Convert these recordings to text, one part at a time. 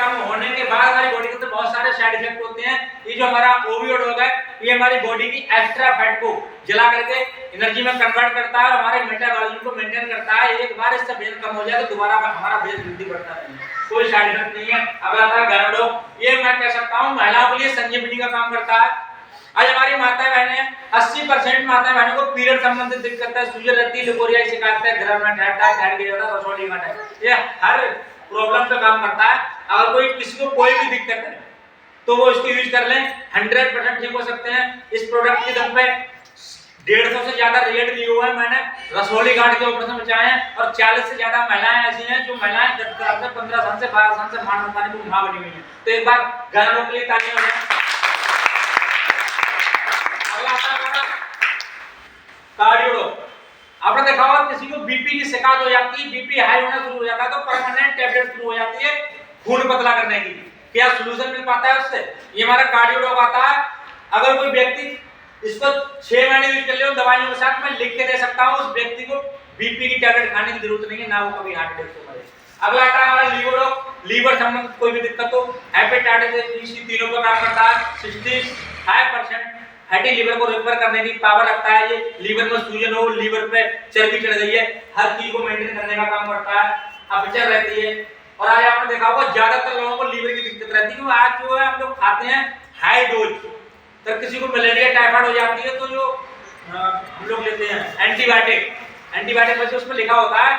कम होने के बाद हमारी बॉडी के अंदर बहुत सारे साइड इफेक्ट होते हैं। ये जो हमारा ओवियोड होगा ये हमारी बॉडी की एक्स्ट्रा फैट को जला करके एनर्जी में कन्वर्ट करता है और हमारे मेटाबॉलिज्म को मेंटेन करता है। एक बार इससे वेट कम हो जाए तो दोबारा हमारा वेट वृद्धि बढ़ता नहीं है, कोई साइड इफेक्ट नहीं है। अब आता है गैनोडो, ये मैं कह सकता हूं महिलाओं के लिए संजीवनी का काम करता है। आज हमारी माता बहनें 80% माता बहनों को पीरियड संबंधित दिक्कत है, सूजन रहती है, लिकोरिया शिकायत है, घर में ठहर गया था, रसोली घाट है, ये हर प्रॉब्लम पे काम करता है। अगर कोई किसी को कोई भी दिक्कत है तो वो इसको यूज कर लें, 100% ठीक हो सकते हैं। इस प्रोडक्ट की दम पे 150 से ज्यादा रेट लिए हुए हैं मैंने, रसोली घाट के ऑपरेशन बचाए हैं और 40 से ज्यादा महिलाएं ऐसी हैं जो महिलाएं 10 से 15 साल से 12 साल से मां मकाने की मां बनी हुई है। तो एक बार गैनोडो के लिए तालियां बजाएं। कार्डियो, आपने देखा होगा किसी को बीपी की शिकायत हो जाती है, बीपी हाई होना शुरू हो जाता है तो परमानेंट टैबलेट शुरू हो जाती है खून पतला करने की। क्या सॉल्यूशन मिल पाता है उससे? ये हमारा कार्डियो आता है। अगर कोई व्यक्ति इसको 6 महीने यूज कर ले दवाइयों के साथ, मैं लिख के दे सकता हूं उस व्यक्ति को बीपी की टैबलेट खाने की जरूरत नहीं है, ना वो कभी हार्ट अटैक से मरे। अगला आता है हमारा लीवर, लीवर संबंधित कोई भी दिक्कत हो, हेपेटाइटिस सी तीनों पर काम करता है। 65% फैटी लीवर को रिकवर करने की पावर रखता है। ये लीवर में सूजन हो, लीवर पे चर्बी चढ़ गई है, हर चीज को मेंटेन करने का काम करता है। अपचर रहती है। और आज आपने देखा होगा ज्यादातर लोगों को लीवर की दिक्कत रहती है। आज जो है हम लोग खाते हैं हाई डोज, तो किसी को मलेरिया टाइफाइड हो जाती है तो जो हम लोग लेते हैं एंटीबायोटिक वैसे उसमें लिखा होता है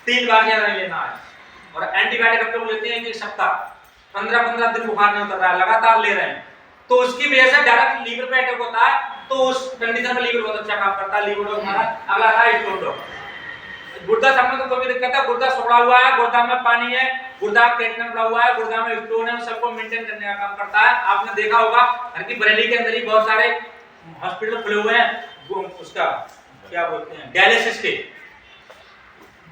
3 बार ज्यादा नहीं लेना है। और एंटीबायोटिक हम लोग लेते हैं एक सप्ताह, 15-15 दिन बुखार नहीं उतर रहा है, लगातार ले रहे हैं, तो उसकी वजह से डायरेक्ट लीवर पे अटैक होता है। तो उस कंडीशन में लीवर बहुत अच्छा काम करता है। लीवर हमारा अगला आता है स्टोन डॉग। गुर्दा संबंधित कोई भी दिक्कत है, गुर्दा सोखा हुआ है, गुर्दा में पानी है, गुर्दा क्रिएटिनिन बढ़ा हुआ है, गुर्दा में स्टोन है, सबको मेंटेन करने का काम करता है। आपने देखा होगा हर की बरेली के अंदर ही बहुत सारे हॉस्पिटल खुले हुए हैं, उसका क्या बोलते हैं डायलिसिस के।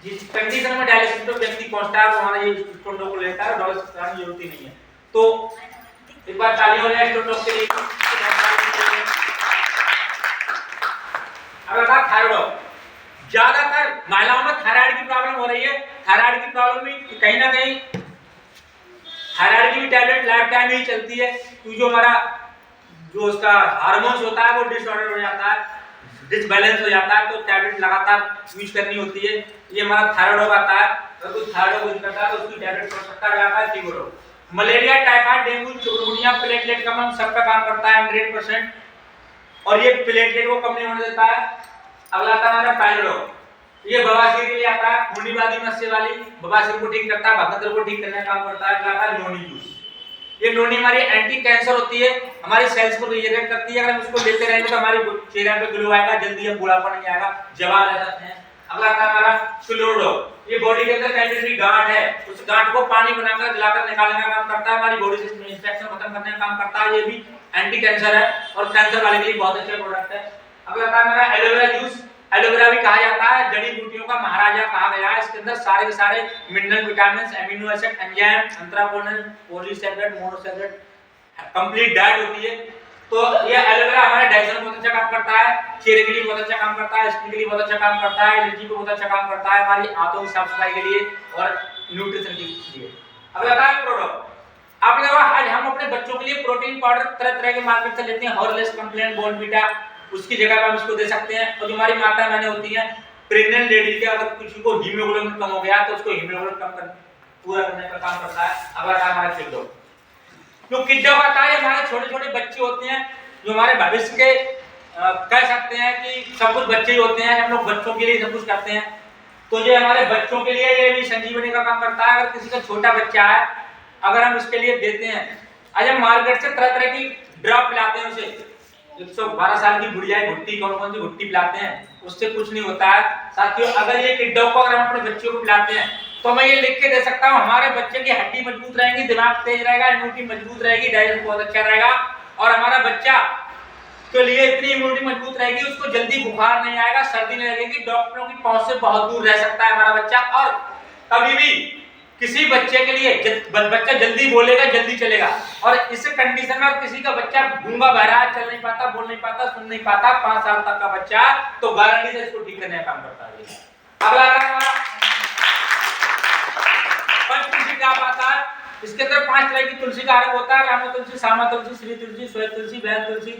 जिस कंडीशन में डायलिसिस पे व्यक्ति पहुंचता है वो हमारा ये स्टोन डॉग को लेता है, डायलिसिस कराने की जरूरत ही नहीं है। तो एक बार ताली हो जाए स्टोन डॉग के लिए। अब आता है थायराइड। ज्यादातर महिलाओं में थायराइड की प्रॉब्लम हो रही है। थायराइड की प्रॉब्लम भी कहीं ना कहीं थायराइड की भी टैबलेट लाइफ टाइम ही चलती है, क्योंकि जो हमारा जो उसका हार्मोन्स होता है वो डिसऑर्डर हो जाता है, डिसबैलेंस हो जाता है, तो टैबलेट लगातार यूज करनी होती है। ये हमारा थायराइड आता है, अगर कोई थायराइड यूज करता है तो उसकी टैबलेट पड़ सकता है fever, malaria, typhoid, dengue, chikungunya, platelet का हम सब पे काम करता है 100%, और ये प्लेटलेट को कम नहीं होने देता है। अगला आता है हमारा पायलोडो, ये बवासीर के लिए आता है, खूनीवादी नस्य वाली बवासीर को ठीक करता है, भगंदर को ठीक करने का काम करता है। अगला आता है नोनी जूस। ये नोनी हमारी एंटी कैंसर होती है, हमारी सेल्स को रिजेनरेट करती है। अगर हम उसको लेते रहेंगे तो हमारी चेहरे पे ग्लो आएगा, जल्दी हम बूढ़ापा नहीं आएगा, जवान रह सकते हैं। अगला आता है हमारा क्लोरोडो, ये बॉडी के अंदर कैलोरी गांठ है, उस गांठ को पानी बनाकर जलाकर निकालने का काम करता है, हमारी बॉडी से इंफेक्शन खत्म करने का काम करता है। ये भी एंटी कैंसर है और कैंसर वाले के लिए बहुत अच्छा प्रोडक्ट है। अगला आता है हमारा एलोवेरा जूस। एलोवेरा भी कहा जाता है जड़ी बूटियों का महाराजा कहा गया है। इसके अंदर सारे के सारे mineral, vitamin, amino acid, enzyme, anthraquinone, polysaccharide, monosaccharide complete diet होती है। तो ये एलोवेरा हमारे डाइजेशन बहुत अच्छा काम करता है, चेहरे के लिए बहुत अच्छा काम करता है, स्किन के लिए बहुत अच्छा काम करता है, एलर्जी को बहुत अच्छा काम करता है, हमारी आंतों की साफ सफाई के लिए और न्यूट्रिशन के लिए। अब आता है प्रोडक्ट। आपने देखा आज हम अपने बच्चों के लिए प्रोटीन पाउडर तरह तरह के मार्केट से लेते हैं, हॉर्लिक्स, कंप्लेन, बॉर्नवीटा, उसकी जगह पर हम इसको दे सकते हैं। और जो हमारी माता बहनें होती हैं, प्रेग्नेंट लेडी के अगर किसी को हीमोग्लोबिन कम हो गया तो उसको हीमोग्लोबिन कम कर पूरा करने का काम करता है। अगला आता है हमारा किड्डो। जो किड्डो होता है हमारे छोटे छोटे बच्चे होते हैं जो हमारे भविष्य के कह सकते हैं कि सब कुछ बच्चे ही होते हैं, हम लोग बच्चों के लिए सब कुछ करते हैं। तो ये हमारे बच्चों के लिए ये भी संजीवनी का काम करता है। अगर किसी का छोटा बच्चा है, अगर हम इसके लिए देते हैं, आज हम मार्केट से तरह तरह की ड्रॉप पिलाते हैं उसे, 112 साल की बुढ़िया भुट्टी, कौन कौन सी भुट्टी पिलाते हैं, उससे कुछ नहीं होता है। साथियों अगर ये किड्डो को अगर हम अपने बच्चों को पिलाते हैं तो मैं ये लिख के दे सकता हूँ हमारे बच्चे की हड्डी मजबूत रहेगी, दिमाग तेज रहेगा, इम्यूनिटी मजबूत रहेगी, डाइजेशन बहुत अच्छा रहेगा, और हमारा बच्चा के लिए इतनी इम्यूनिटी मजबूत रहेगी उसको जल्दी बुखार नहीं आएगा, सर्दी नहीं लगेगी, डॉक्टरों की पहुंच से बहुत दूर रह सकता है हमारा बच्चा। और कभी भी किसी बच्चे के लिए बच्चा जल्दी बोलेगा, जल्दी चलेगा, और इस कंडीशन में किसी का बच्चा गूंगा बहरा है, चल नहीं पाता, बोल नहीं पाता, सुन नहीं पाता, 5 साल तक का बच्चा, तो गारंटी से इसको ठीक करने का काम करता है। अगला आता है हमारा पंचकृषि का आता है, इसके अंदर 5 तरह की तुलसी का अर्क होता है, रामा तुलसी, श्यामा तुलसी, श्री तुलसी, श्वेत तुलसी, वैद तुलसी,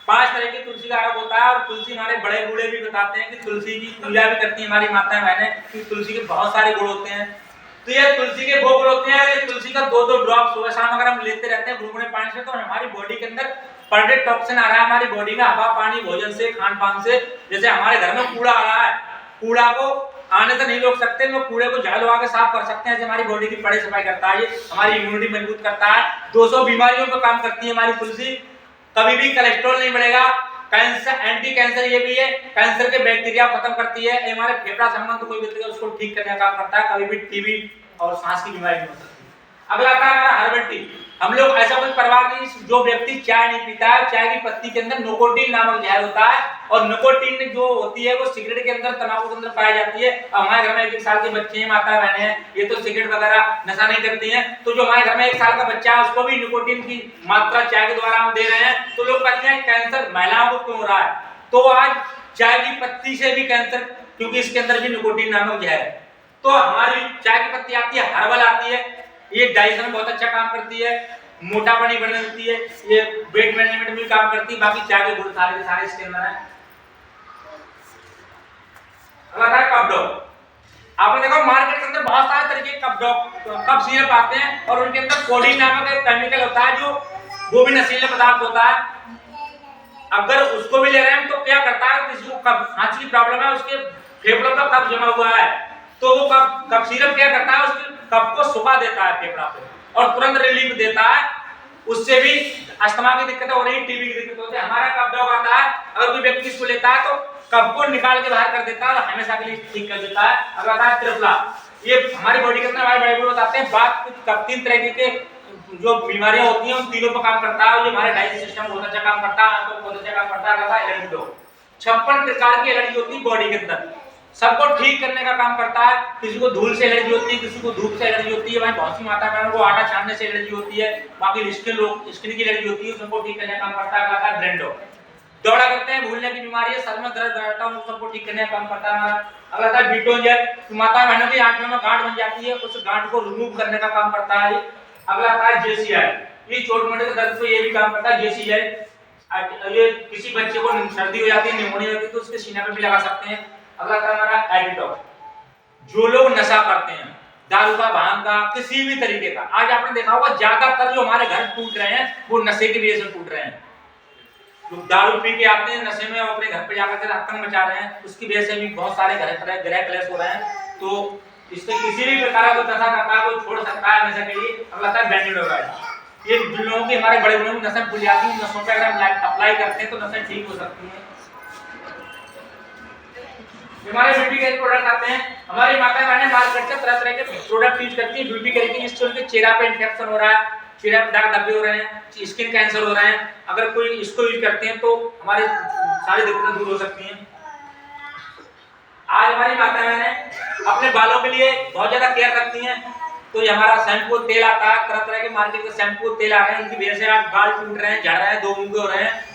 5 तरह की तुलसी का अर्क होता है। और तुलसी हमारे बड़े बूढ़े भी बताते हैं कि तुलसी की पूजा भी करती है हमारी माताएं बहनें, कि तुलसी के बहुत सारे गुण होते हैं। तो ये तुलसी के वो गुण होते हैं, ये तुलसी का 2-2 ड्रॉप सुबह शाम अगर हम लेते रहते हैं गुनगुने पानी से, तो हमारी बॉडी के अंदर पर डे टॉक्सिन आ रहा है हमारी बॉडी में, हवा पानी भोजन से, खान पान से। जैसे हमारे घर में कूड़ा आ रहा है, कूड़ा को आने से नहीं रोक सकते, लोग कूड़े को झाड़ू लगा के साफ कर सकते हैं। जैसे हमारी बॉडी की बड़ी सफाई करता है, ये हमारी इम्यूनिटी मजबूत करता है, 200 बीमारियों पर काम करती है हमारी तुलसी। कभी भी कोलेस्ट्रॉल नहीं बढ़ेगा, कैंसर, एंटी कैंसर ये भी है, कैंसर के बैक्टीरिया खत्म करती है, हमारे फेफड़ा संबंध कोई भी उसको ठीक करने का काम करता है, कभी भी टीबी और सांस की बीमारी नहीं हो सकती। अगला आता है हमारा हर्बल टी। हम लोग ऐसा कोई परिवार नहीं जो व्यक्ति चाय नहीं पीता है, चाय की पत्ती के अंदर निकोटीन नामक जहर होता है, और निकोटीन जो होती है वो सिगरेट के अंदर, तंबाकू के अंदर पाई जाती है। हमारे घर में 1 साल के बच्चे हैं, माता बहनें हैं, ये तो सिगरेट वगैरह नशा नहीं करती हैं, तो जो हमारे घर में 1 साल का बच्चा है उसको भी निकोटीन की मात्रा चाय के द्वारा हम दे रहे हैं। तो लोग कहते हैं कैंसर महिलाओं को क्यों हो रहा है, तो आज चाय की पत्ती से भी कैंसर, क्योंकि इसके अंदर भी निकोटीन नामक जहर है। तो हमारी चाय की पत्ती आती है, हर्बल आती है, ये डाइजेशन में बहुत अच्छा काम करती है, मोटापा नहीं बढ़ने देती है, ये वेट मैनेजमेंट में भी काम करती है। बाकी चाय के गुण सारे के सारे इसके अंदर है। अगला है कप डॉग। आपने देखा मार्केट के अंदर बहुत सारे तरीके के कप डॉग, कप सिरप आते हैं, और उनके अंदर कोडीन नामक एक केमिकल होता है, जो वो भी नशीला पदार्थ होता है। अगर उसको भी ले रहे हैं तो क्या करता है, किसी को खांसी की प्रॉब्लम है, उसके फेफड़ों पर कफ जमा हुआ है, तो वो कफ सिरप क्या करता है, उसके कफ को सुखा देता है फेफड़ा पे, और तुरंत रिलीफ देता है। उससे भी अस्थमा की दिक्कत हो रही है, टीबी की दिक्कत होती है। हमारा कफ डॉग आता है, अगर कोई व्यक्ति इसको लेता है तो कफ को निकाल के बाहर कर देता है और हमेशा के लिए ठीक कर देता है। अगर आता है त्रिफला, ये हमारी बॉडी के अंदर हमारे बड़े बूढ़े बताते हैं, बात कफ 3 तरह के जो बीमारियां होती हैं उन तीनों पर काम करता है। जो हमारे डाइजेशन सिस्टम बहुत अच्छा काम करता है, तो बहुत अच्छा काम करता है। एलर्जी डॉग 56 प्रकार की एलर्जी होती है बॉडी के अंदर, सबको ठीक करने का काम करता है। किसी को धूल से एलर्जी होती है, किसी को धूप से एलर्जी होती है, भाई बहुत सी माता बहनों को आटा छानने से एलर्जी होती है, बाकी स्किन की एलर्जी होती है, सबको ठीक करने का काम करता है। अगला ब्रेन डॉग, दौड़ा करते हैं, भूलने की बीमारी है, सर में दर्द रहता है, उन सबको ठीक करने का काम करता है हमारा। अगला था बीटोन जेल, माता बहनों की आंखों में गांठ बन जाती है, उस गांठ को रिमूव करने का काम करता है। अगला था जेसीआई, ये छोटे मोटे दर्द पे ये भी काम करता है जेसीआई। ये किसी बच्चे को सर्दी हो जाती है, निमोनिया होती है, तो उसके सीने पे भी लगा सकते हैं। अगला था हमारा एडिटॉक, जो लोग नशा करते हैं, दारू का, भांग का, किसी भी तरीके का। आज आपने देखा होगा ज्यादातर जो हमारे घर टूट रहे हैं वो नशे की वजह से टूट रहे हैं। लोग दारू पी के आते हैं नशे में, अपने घर पे जाकर के आतंक मचा रहे हैं, उसकी वजह से भी बहुत सारे ग्रह क्लेश हो रहे हैं। तो इससे किसी भी प्रकार का नशा करता है कोई छोड़ सकता है हमेशा के लिए। अगला था बेंजोडाइज़, ये जिन लोगों की, हमारे बड़े बूढ़ों की नशा भूल जाती है, नशों पे अगर हम अप्लाई करते हैं तो नशा ठीक हो सकती है। हमारे ब्यूटी केयर प्रोडक्ट आते हैं, हमारी माता बहनें मार्केट से तरह तरह के प्रोडक्ट यूज करती है ब्यूटी केयर के, जिससे उनके चेहरा पे इन्फेक्शन हो रहा है, चेहरे पे दाग धब्बे हो रहे हैं, स्किन कैंसर हो रहे हैं। अगर कोई इसको यूज करते हैं तो हमारी सारी दिक्कतें दूर हो सकती हैं। आज हमारी माता बहनें अपने बालों के लिए बहुत ज्यादा केयर रखती हैं, तो ये हमारा शैम्पू तेल आता है, तरह तरह के मार्केट के शैम्पू तेल आ रहे हैं, उनकी वजह से आज बाल टूट रहे हैं, झड़ रहे हैं, 2 मुंह हो रहे हैं।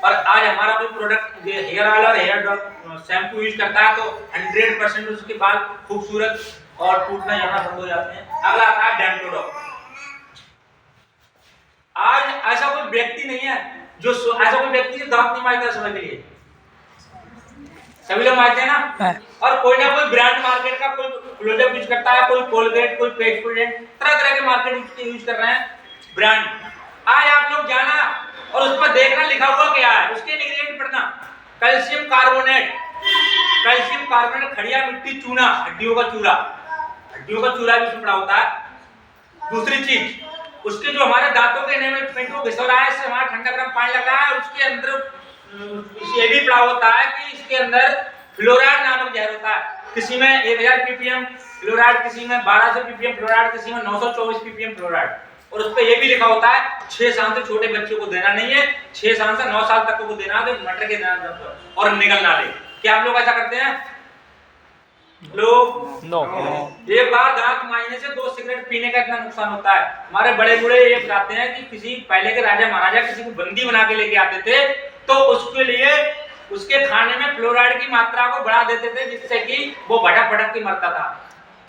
और आज हमारा कोई प्रोडक्ट हेयर ऑयल और हेयर शैम्पू यूज करता है तो 100% उसके बाल खूबसूरत और टूटना यहाँ बंद हो जाते हैं। अगला आता है डेंटोडॉग। आज ऐसा कोई व्यक्ति नहीं है जो ऐसा कोई व्यक्ति जो दांत नहीं मारता समय के लिए, सभी लोग मारते हैं ना। और कोई ना कोई ब्रांड मार्केट का कोई क्लोजअप यूज करता है, कोई कोलगेट, कोई पेस्टोडेंट, तरह तरह के मार्केट यूज कर रहे हैं ब्रांड। आज आप लोग जाना और उस पर देखना लिखा हुआ क्या है, उसके इंग्रेडिएंट पढ़ना। कैल्शियम कार्बोनेट, कैल्शियम कार्बोनेट, खड़िया मिट्टी चूना, हड्डियों का चूरा, हड्डियों का चूरा भी पड़ा होता है। दूसरी चीज, उसके जो हमारे दांतों के एनामेल को घिस रहा है, इससे हमारा ठंडा गर्म पानी लग रहा है, और उसके अंदर ये भी पड़ा होता है कि इसके अंदर फ्लोराइड नामक जहर होता है। किसी में 1000 ppm फ्लोराइड, किसी में 1200 ppm फ्लोराइड, किसी में 924 ppm फ्लोराइड। और उस पे ये भी लिखा होता है 6 साल से छोटे बच्चे को देना नहीं है, 6 साल से 9 साल तक को देना है, मटर के देना और निगलना ले। क्या आप लोग ऐसा करते हैं? लोग नो। एक बार दांत मांजने से 2 सिगरेट पीने का इतना नुकसान होता है। हमारे बड़े बूढ़े ये बताते हैं कि किसी पहले के राजा महाराजा किसी को बंदी बना के लेके आते थे, तो उसके लिए उसके खाने में फ्लोराइड की मात्रा को बढ़ा देते थे, जिससे कि वो भटक भटक के मरता था।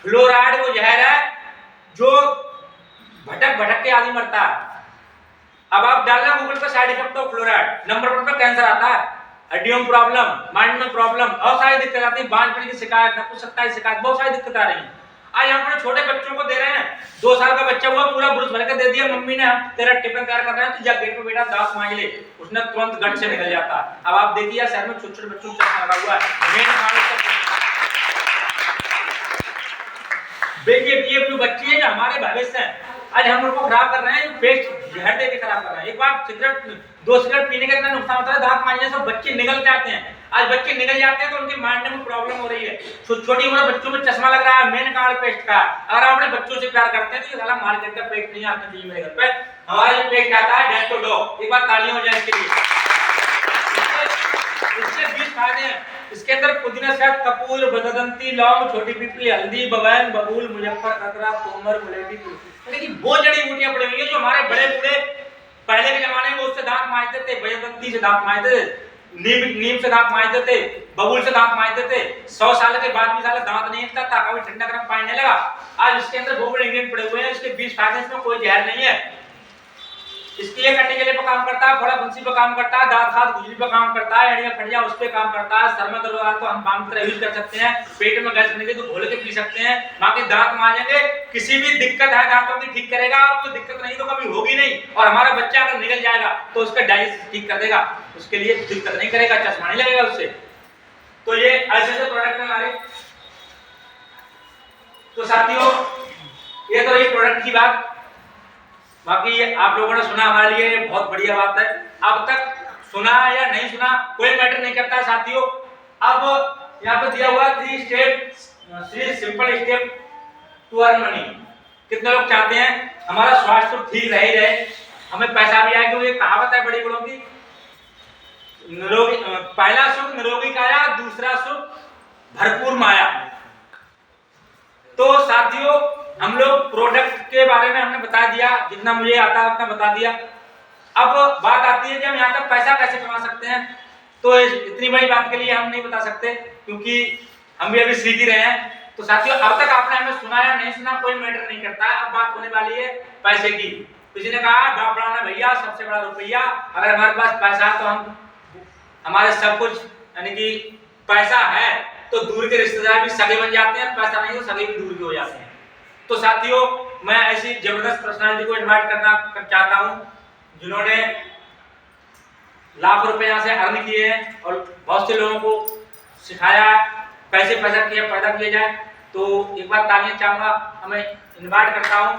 फ्लोराइड वो जहर है जो भटक भटक के आदमी मरता है। अब आप डालना गूगल पर side effect of fluoride, number 1 पर कैंसर आता है, हड्डियों में प्रॉब्लम, माइंड में प्रॉब्लम, बहुत सारी दिक्कत आती है, बांझपन की शिकायत, नपुंसकता की शिकायत, बहुत सारी दिक्कत आ रही है। आज हम अपने छोटे बच्चों को दे रहे हैं, 2 साल का बच्चा हुआ पूरा ब्रुश भर के दे दिया, मम्मी ने हम तेरा टिफिन तैयार कर रहे हैं, तू जा गेट पे बेटा दांत मांज ले, उसने तुरंत गट से निकल जाता है। अब आप देखिए शहर में छोटे-छोटे बच्चों को चश्मा लगा हुआ है, मेन कारण देखिए ये जो बच्चे हैं हमारे भविष्य हैं, आज हम उनको खराब कर रहे हैं, पेस्ट जहर दे के खराब कर रहे हैं। एक बार सिगरेट 2 सिगरेट पीने का इतना नुकसान होता है, दांत मांजने से बच्चे निकल जाते हैं। आज बच्चे निकल जाते हैं तो उनके माइंड में प्रॉब्लम हो रही है, छोटी उम्र बच्चों में चश्मा लग रहा है, मेन कारण पेस्ट का। अगर आप अपने बच्चों से प्यार करते हैं तो ये साला मार्केट का पेस्ट नहीं आता जी मेरे घर पे, हमारा जो पेस्ट आता है डेंटो डॉग। एक बार तालियां हो जाए इसके लिए। इसके 20 फायदे हैं, इसके अंदर पुदीना, शहद, कपूर, बददंती, लौंग, छोटी पीपली, हल्दी, बबैन, बबूल, मुजफ्फर, कतरा, तोमर, गुलेबी, लेकिन वो जड़ी बूटियां पड़ी हुई है जो हमारे बड़े बूढ़े पहले के जमाने में उससे दांत मांजते थे, बददंती से दांत मांजते थे, नीम से दांत मांजते थे, बबूल से दांत मांजते थे। 100 साल के बाद भी साला दांत नहीं हिलता था, कभी ठंडा गर्म पानी नहीं लगा। आज इसके अंदर बहुत बड़े इंग्रेडिएंट पड़े हुए हैं, इसके 20 फायदे, इसमें कोई जहर नहीं है। इसके लिए कट्टे गले पर काम करता है, फोड़ा फुंसी पर काम करता है, दांत खाद खुजली पर काम करता है, एड़ियां फड़ियां उस पे काम करता है, सर में दर्द हो रहा है तो हम बाम की तरह यूज कर सकते हैं, पेट में गैस बनेगी तो घोल के पी सकते हैं, बाकी दांत मांजेंगे, किसी भी दिक्कत है दांतों की ठीक करेगा, और कोई दिक्कत नहीं तो कभी होगी नहीं। और हमारा बच्चा अगर निकल जाएगा तो उसका डाइजेस्ट ठीक कर देगा, उसके लिए दिक्कत नहीं करेगा, चश्मा नहीं लगेगा उससे। तो ये ऐसे प्रोडक्ट है हमारे। तो साथियों ये तो एक प्रोडक्ट की बात, बाकी आप लोगों ने सुना हमारे लिए बहुत बढ़िया बात है। अब तक सुना या नहीं सुना कोई मैटर नहीं करता साथियों। अब यहाँ पे दिया हुआ 3 simple step to earn money. कितने लोग चाहते हैं हमारा स्वास्थ्य ठीक रहे, हमें पैसा भी आए, क्योंकि कहावत है बड़ी बड़ों की, निरोगी, पहला सुख निरोगी काया, दूसरा सुख भरपूर माया। तो साथियों हम लोग प्रोडक्ट के बारे में हमने बता दिया, जितना मुझे आता है उतना बता दिया। अब बात आती है कि हम यहाँ तक पैसा कैसे कमा सकते हैं। तो इतनी बड़ी बात के लिए हम नहीं बता सकते, क्योंकि हम भी अभी सीख ही रहे हैं। तो साथियों अब तक आपने हमें सुना या नहीं सुना कोई मैटर नहीं करता है। अब बात होने वाली है पैसे की। किसी ने कहा बाप बड़ा भैया सबसे बड़ा रुपया, अगर हमारे पास पैसा है तो हम हमारे सब कुछ, यानी कि पैसा है तो दूर के रिश्तेदार भी सगे बन जाते हैं, पैसा नहीं तो सगे भी दूर के हो जाते हैं। तो साथियों मैं ऐसी जबरदस्त पर्सनालिटी को इनवाइट करना चाहता हूं जिन्होंने लाख रुपए यहाँ से अर्न किए हैं और बहुत से लोगों को सिखाया कैसे पैसा किया जाए। तो एक बार तालियां चाहूंगा, हमें इनवाइट करता हूँ